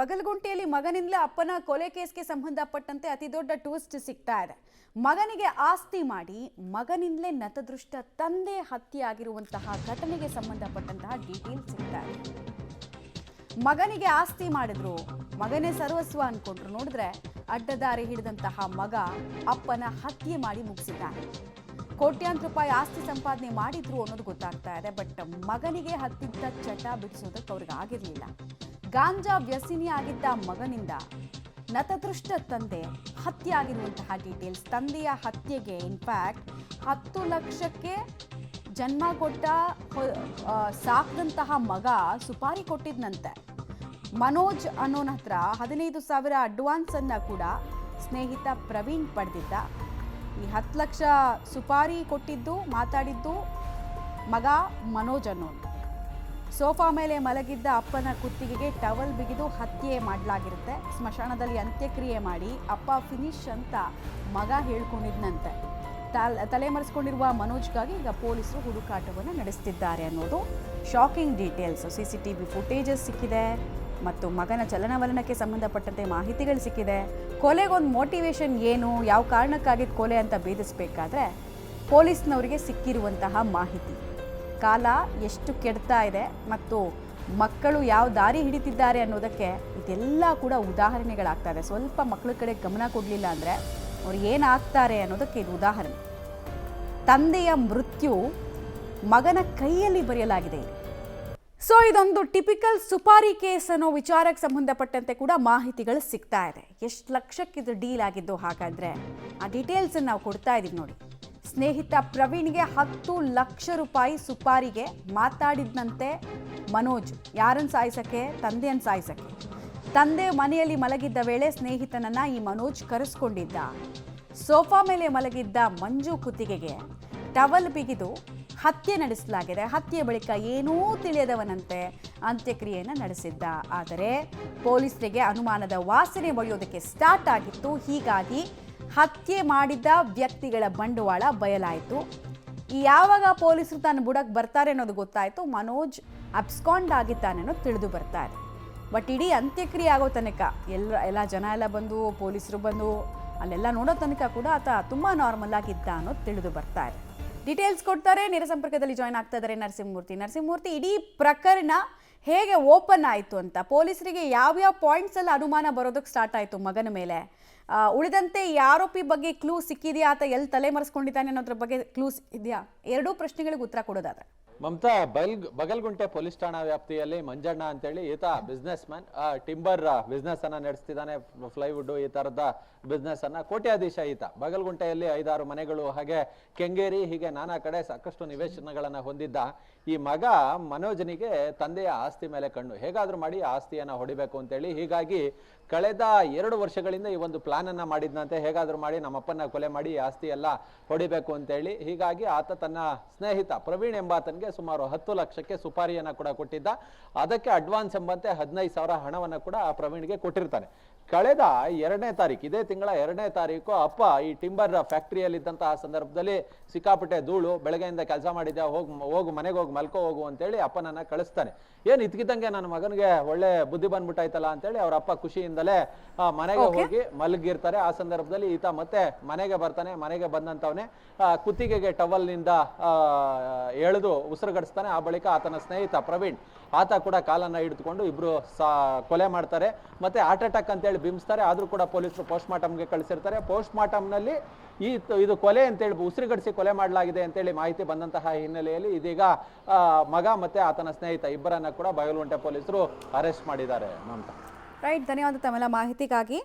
ಬಗಲ್ಗುಂಟೆಯಲ್ಲಿ ಮಗನಿಂದಲೇ ಅಪ್ಪನ ಕೊಲೆ ಕೇಸ್ಗೆ ಸಂಬಂಧಪಟ್ಟಂತೆ ಅತಿ ದೊಡ್ಡ ಟ್ವಿಸ್ಟ್ ಸಿಗ್ತಾ ಇದೆ. ಮಗನಿಗೆ ಆಸ್ತಿ ಮಾಡಿ ಮಗನಿಂದಲೇ ನತದೃಷ್ಟ ತಂದೆ ಹತ್ಯೆ ಆಗಿರುವಂತಹ ಘಟನೆಗೆ ಸಂಬಂಧಪಟ್ಟಂತಹ ಡೀಟೇಲ್ಸ್ ಸಿಗ್ತಾ ಇದೆ. ಮಗನಿಗೆ ಆಸ್ತಿ ಮಾಡಿದ್ರು, ಮಗನೇ ಸರ್ವಸ್ವ ಅನ್ಕೊಂಡ್ರು. ನೋಡಿದ್ರೆ ಅಡ್ಡದಾರಿ ಹಿಡಿದಂತಹ ಮಗ ಅಪ್ಪನ ಹತ್ಯೆ ಮಾಡಿ ಮುಗಿಸಿದ್ದಾನೆ. ಕೋಟ್ಯಾಂತರ ರೂಪಾಯಿ ಆಸ್ತಿ ಸಂಪಾದನೆ ಮಾಡಿದ್ರು ಅನ್ನೋದು ಗೊತ್ತಾಗ್ತಾ ಇದೆ. ಬಟ್ ಮಗನಿಗೆ ಹತ್ತಿದ್ದ ಚಟ ಬಿಡಿಸೋದಕ್ಕೆ ಅವ್ರಿಗೆ ಆಗಿರಲಿಲ್ಲ. ಗಾಂಜಾ ವ್ಯಸನಿ ಆಗಿದ್ದ ಮಗನಿಂದ ನತದೃಷ್ಟ ತಂದೆ ಹತ್ಯೆ ಆಗಿರುವಂತಹ ಡೀಟೇಲ್ಸ್. ತಂದೆಯ ಹತ್ಯೆಗೆ ಇನ್ಫ್ಯಾಕ್ಟ್ 10 ಲಕ್ಷಕ್ಕೆ ಜನ್ಮ ಕೊಟ್ಟ ಸಾಕಿದಂತಹ ಮಗ ಸುಪಾರಿ ಕೊಟ್ಟಿದ್ನಂತೆ. ಮನೋಜ್ ಅನ್ನೋನ ಹತ್ರ 15,000 ಅಡ್ವಾನ್ಸ್ ಅನ್ನ ಕೂಡ ಸ್ನೇಹಿತ ಪ್ರವೀಣ್ ಪಡೆದಿದ್ದ. ಈ 10 ಲಕ್ಷ ಸುಪಾರಿ ಕೊಟ್ಟಿದ್ದು ಮಾತಾಡಿದ್ದು ಮಗ ಮನೋಜ್ ಅನ್ನೋನು. ಸೋಫಾ ಮೇಲೆ ಮಲಗಿದ್ದ ಅಪ್ಪನ ಕುತ್ತಿಗೆಗೆ ಟವಲ್ ಬಿಗಿದು ಹತ್ಯೆ ಮಾಡಲಾಗಿರುತ್ತೆ. ಸ್ಮಶಾನದಲ್ಲಿ ಅಂತ್ಯಕ್ರಿಯೆ ಮಾಡಿ ಅಪ್ಪ ಫಿನಿಶ್ ಅಂತ ಮಗ ಹೇಳ್ಕೊಂಡಿದ್ನಂತೆ. ತಲೆಮರೆಸ್ಕೊಂಡಿರುವ ಮನೋಜ್ಗಾಗಿ ಈಗ ಪೊಲೀಸರು ಹುಡುಕಾಟವನ್ನು ನಡೆಸ್ತಿದ್ದಾರೆ ಅನ್ನೋದು ಶಾಕಿಂಗ್ ಡೀಟೇಲ್ಸ್. CCTV ಫುಟೇಜಸ್ ಸಿಕ್ಕಿದೆ ಮತ್ತು ಮಗನ ಚಲನವಲನಕ್ಕೆ ಸಂಬಂಧಪಟ್ಟಂತೆ ಮಾಹಿತಿಗಳು ಸಿಕ್ಕಿದೆ. ಕೊಲೆಗೊಂದು ಮೋಟಿವೇಶನ್ ಏನು, ಯಾವ ಕಾರಣಕ್ಕಾಗಿದ್ದು ಕೊಲೆ ಅಂತ ಭೇದಿಸಬೇಕಾದ್ರೆ ಪೊಲೀಸ್ನವರಿಗೆ ಸಿಕ್ಕಿರುವಂತಹ ಮಾಹಿತಿ, ಕಾಲ ಎಷ್ಟು ಕೆಡ್ತಾ ಇದೆ ಮತ್ತು ಮಕ್ಕಳು ಯಾವ ದಾರಿ ಹಿಡಿತಿದ್ದಾರೆ ಅನ್ನೋದಕ್ಕೆ ಇದೆಲ್ಲ ಕೂಡ ಉದಾಹರಣೆಗಳಾಗ್ತಾ ಇದೆ. ಸ್ವಲ್ಪ ಮಕ್ಕಳ ಕಡೆ ಗಮನ ಕೊಡಲಿಲ್ಲ ಅಂದರೆ ಅವ್ರು ಏನಾಗ್ತಾರೆ ಅನ್ನೋದಕ್ಕೆ ಇದು ಉದಾಹರಣೆ. ತಂದೆಯ ಮೃತ್ಯು ಮಗನ ಕೈಯಲ್ಲಿ ಬರೆಯಲಾಗಿದೆ. ಸೊ ಇದೊಂದು ಟಿಪಿಕಲ್ ಸುಪಾರಿ ಕೇಸ್ ಅನ್ನೋ ವಿಚಾರಕ್ಕೆ ಸಂಬಂಧಪಟ್ಟಂತೆ ಕೂಡ ಮಾಹಿತಿಗಳು ಸಿಗ್ತಾ ಇದೆ. ಎಷ್ಟು ಲಕ್ಷಕ್ಕೆ ಇದು ಡೀಲ್ ಆಗಿದ್ದು ಹಾಗಾದರೆ ಆ ಡೀಟೇಲ್ಸನ್ನು ನಾವು ಕೊಡ್ತಾ ಇದ್ದೀವಿ ನೋಡಿ. ಸ್ನೇಹಿತ ಪ್ರವೀಣ್ಗೆ 10 ಲಕ್ಷ ರೂಪಾಯಿ ಸುಪಾರಿಗೆ ಮಾತಾಡಿದ್ನಂತೆ ಮನೋಜ್. ಯಾರನ್ನು ಸಾಯಿಸಕ್ಕೆ? ತಂದೆಯನ್ನು ಸಾಯಿಸಕ್ಕೆ. ತಂದೆ ಮನೆಯಲ್ಲಿ ಮಲಗಿದ್ದ ವೇಳೆ ಸ್ನೇಹಿತನನ್ನ ಈ ಮನೋಜ್ ಕರೆಸ್ಕೊಂಡಿದ್ದ. ಸೋಫಾ ಮೇಲೆ ಮಲಗಿದ್ದ ಮಂಜು ಕುತ್ತಿಗೆಗೆ ಟವಲ್ ಬಿಗಿದು ಹತ್ಯೆ ನಡೆಸಲಾಗಿದೆ. ಹತ್ಯೆ ಬಳಿಕ ಏನೂ ತಿಳಿಯದವನಂತೆ ಅಂತ್ಯಕ್ರಿಯೆಯನ್ನು ನಡೆಸಿದ್ದ. ಆದರೆ ಪೊಲೀಸರಿಗೆ ಅನುಮಾನದ ವಾಸನೆ ಬಳಿಯೋದಕ್ಕೆ ಸ್ಟಾರ್ಟ್ ಆಗಿತ್ತು. ಹೀಗಾಗಿ ಹತ್ಯೆ ಮಾಡಿದ್ದ ವ್ಯಕ್ತಿಗಳ ಬಂಡವಾಳ ಬಯಲಾಯಿತು. ಯಾವಾಗ ಪೊಲೀಸರು ತನ್ನ ಬುಡಕ್ಕೆ ಬರ್ತಾರೆ ಅನ್ನೋದು ಗೊತ್ತಾಯಿತು. ಮನೋಜ್ ಅಬ್ಸ್ಕಾಂಡ್ ಆಗಿದ್ದಾನೆ ಅನ್ನೋದು ತಿಳಿದು ಬರ್ತಾ ಇದೆ. ಬಟ್ ಇಡೀ ಅಂತ್ಯಕ್ರಿಯೆ ಆಗೋ ತನಕ ಎಲ್ಲ ಜನ ಎಲ್ಲ ಬಂದು ಪೊಲೀಸರು ಬಂದು ಅಲ್ಲೆಲ್ಲ ನೋಡೋ ತನಕ ಕೂಡ ಆತ ತುಂಬ ನಾರ್ಮಲ್ ಆಗಿದ್ದ ಅನ್ನೋದು ತಿಳಿದು ಬರ್ತಾ ಇದೆ. ಡೀಟೇಲ್ಸ್ ಕೊಡ್ತಾರೆ. ನೇರ ಸಂಪರ್ಕದಲ್ಲಿ ಜಾಯ್ನ್ ಆಗ್ತಾ ಇದ್ದಾರೆ ನರಸಿಂಹಮೂರ್ತಿ. ಇಡೀ ಪ್ರಕರಣ ಹೇಗೆ ಓಪನ್ ಆಯಿತು ಅಂತ, ಪೊಲೀಸರಿಗೆ ಯಾವ್ಯಾವ ಪಾಯಿಂಟ್ಸ್ ಎಲ್ಲ ಅನುಮಾನ ಬರೋದಕ್ಕೆ ಸ್ಟಾರ್ಟ್ ಆಯಿತು ಮಗನ ಮೇಲೆ, ಉಳಿದಂತೆ ಈ ಆರೋಪಿ ಬಗ್ಗೆ ಕ್ಲೂ ಸಿಕ್ಕಿದೆಯಾ, ಆತ ಎಲ್ಲಿ ತಲೆಮರೆಸ್ಕೊಂಡಿದ್ದಾನೆ ಅನ್ನೋದ್ರ ಬಗ್ಗೆ ಕ್ಲೂಸ್ ಇದೆಯಾ? ಎರಡೂ ಪ್ರಶ್ನೆಗಳಿಗೆ ಉತ್ತರ ಕೊಡೋದಾದ್ರೆ. ಮಮತಾ, ಬಗಲ್ಗುಂಟೆ ಪೊಲೀಸ್ ಠಾಣಾ ವ್ಯಾಪ್ತಿಯಲ್ಲಿ ಮಂಜಣ್ಣ ಅಂತೇಳಿ ಈತ ಬಿಸ್ನೆಸ್ ಮ್ಯಾನ್, ಟಿಂಬರ್ ಬಿಸ್ನೆಸ್ ಅನ್ನ ನಡೆಸ್ತಿದ್ದಾನೆ. ಫ್ಲೈವುಡ್ ಈ ತರದ ಬಿಸ್ನೆಸ್ ಅನ್ನ, ಕೋಟ್ಯಾಧೀಶ ಈತ. ಬಗಲ್ಗುಂಟೆಯಲ್ಲಿ 5-6 ಮನೆಗಳು, ಹಾಗೆ ಕೆಂಗೇರಿ, ಹೀಗೆ ನಾನಾ ಕಡೆ ಸಾಕಷ್ಟು ನಿವೇಶನಗಳನ್ನ ಹೊಂದಿದ್ದ ಈ ಮಗ ಮನೋಜನಿಗೆ ತಂದೆಯ ಆಸ್ತಿ ಮೇಲೆ ಕಣ್ಣು. ಹೇಗಾದ್ರೂ ಮಾಡಿ ಆಸ್ತಿಯನ್ನ ಹೊಡಿಬೇಕು ಅಂತೇಳಿ, ಹೀಗಾಗಿ ಕಳೆದ 2 ವರ್ಷಗಳಿಂದ ಈ ಒಂದು ಪ್ಲಾನ್ ಅನ್ನ ಮಾಡಿದ್ನಂತೆ. ಹೇಗಾದ್ರೂ ಮಾಡಿ ನಮ್ಮಪ್ಪನ ಕೊಲೆ ಮಾಡಿ ಆಸ್ತಿ ಎಲ್ಲ ಹೊಡಿಬೇಕು ಅಂತೇಳಿ. ಹೀಗಾಗಿ ಆತ ತನ್ನ ಸ್ನೇಹಿತ ಪ್ರವೀಣ್ ಎಂಬಾತನಿಗೆ ಸುಮಾರು 10 ಲಕ್ಷಕ್ಕೆ ಸುಪಾರಿಯನ್ನ ಕೂಡ ಕೊಟ್ಟಿದ್ದ. ಅದಕ್ಕೆ ಅಡ್ವಾನ್ಸ್ ಎಂಬಂತೆ 15,000 ಹಣವನ್ನ ಕೂಡ ಆ ಪ್ರವೀಣ್ಗೆ ಕೊಟ್ಟಿರ್ತಾನೆ. ಕಳೆದ 2ನೇ ತಾರೀಕು, ಇದೇ ತಿಂಗಳ 2ನೇ ತಾರೀಕು ಅಪ್ಪ ಈ ಟಿಂಬರ್ ಫ್ಯಾಕ್ಟರಿಯಲ್ಲಿ ಇದ್ದಂತಹ ಸಂದರ್ಭದಲ್ಲಿ ಸಿಕ್ಕಾಪಟ್ಟೆ ಧೂಳು, ಬೆಳಗ್ಗೆಯಿಂದ ಕೆಲಸ ಮಾಡಿದ್ದೆ, ಹೋಗು ಮನೆಗೆ ಹೋಗಿ ಮಲ್ಕೋ ಹೋಗು ಅಂತೇಳಿ ಅಪ್ಪನನ್ನ ಕಳಿಸ್ತಾನೆ. ಏನ್ ಇದ್ಕಿದ್ದಂಗೆ ನನ್ನ ಮಗನಿಗೆ ಒಳ್ಳೆ ಬುದ್ಧಿ ಬಂದ್ಬಿಟ್ಟಾಯ್ತಲ್ಲ ಅಂತೇಳಿ ಅವ್ರ ಅಪ್ಪ ಖುಷಿಯಿಂದಲೇ ಮನೆಗೆ ಹೋಗಿ ಮಲಗಿರ್ತಾರೆ. ಆ ಸಂದರ್ಭದಲ್ಲಿ ಈತ ಮತ್ತೆ ಮನೆಗೆ ಬರ್ತಾನೆ. ಮನೆಗೆ ಬಂದಂತವನೇ ಕುತ್ತಿಗೆಗೆ ಟವಲ್ ನಿಂದ ಎಳೆದು ಉಸಿರುಗಡಿಸ್ತಾನೆ. ಆ ಬಳಿಕ ಆತನ ಸ್ನೇಹಿತ ಪ್ರವೀಣ್, ಆತ ಕೂಡ ಕಾಲನ್ನ ಹಿಡಿದುಕೊಂಡು ಇಬ್ರು ಕೊಲೆ ಮಾಡ್ತಾರೆ. ಮತ್ತೆ ಹಾರ್ಟ್ ಅಟ್ಯಾಕ್ ಅಂತೇಳಿ ಬಿಂಬಿಸ್ತಾರೆ. ಆದ್ರೂ ಕೂಡ ಪೊಲೀಸರು ಪೋಸ್ಟ್ ಮಾರ್ಟಮ್ಗೆ ಕಳಿಸಿರ್ತಾರೆ. ಪೋಸ್ಟ್ ಮಾರ್ಟಮ್ನಲ್ಲಿ ಇದು ಕೊಲೆ ಅಂತೇಳಿ ಉಸಿರುಗಡಿಸಿ ಕೊಲೆ ಮಾಡಲಾಗಿದೆ ಅಂತೇಳಿ ಮಾಹಿತಿ ಬಂದಂತಹ ಹಿನ್ನೆಲೆಯಲ್ಲಿ ಇದೀಗ ಮಗ ಮತ್ತೆ ಆತನ ಸ್ನೇಹಿತ ಇಬ್ಬರನ್ನ ಕೂಡ ಬಗಲ್ಗುಂಟೆ ಪೊಲೀಸರು ಅರೆಸ್ಟ್ ಮಾಡಿದ್ದಾರೆ. ಮಮತಾ, ರೈಟ್, ಧನ್ಯವಾದ ತಮ್ಮೆಲ್ಲ ಮಾಹಿತಿಗಾಗಿ.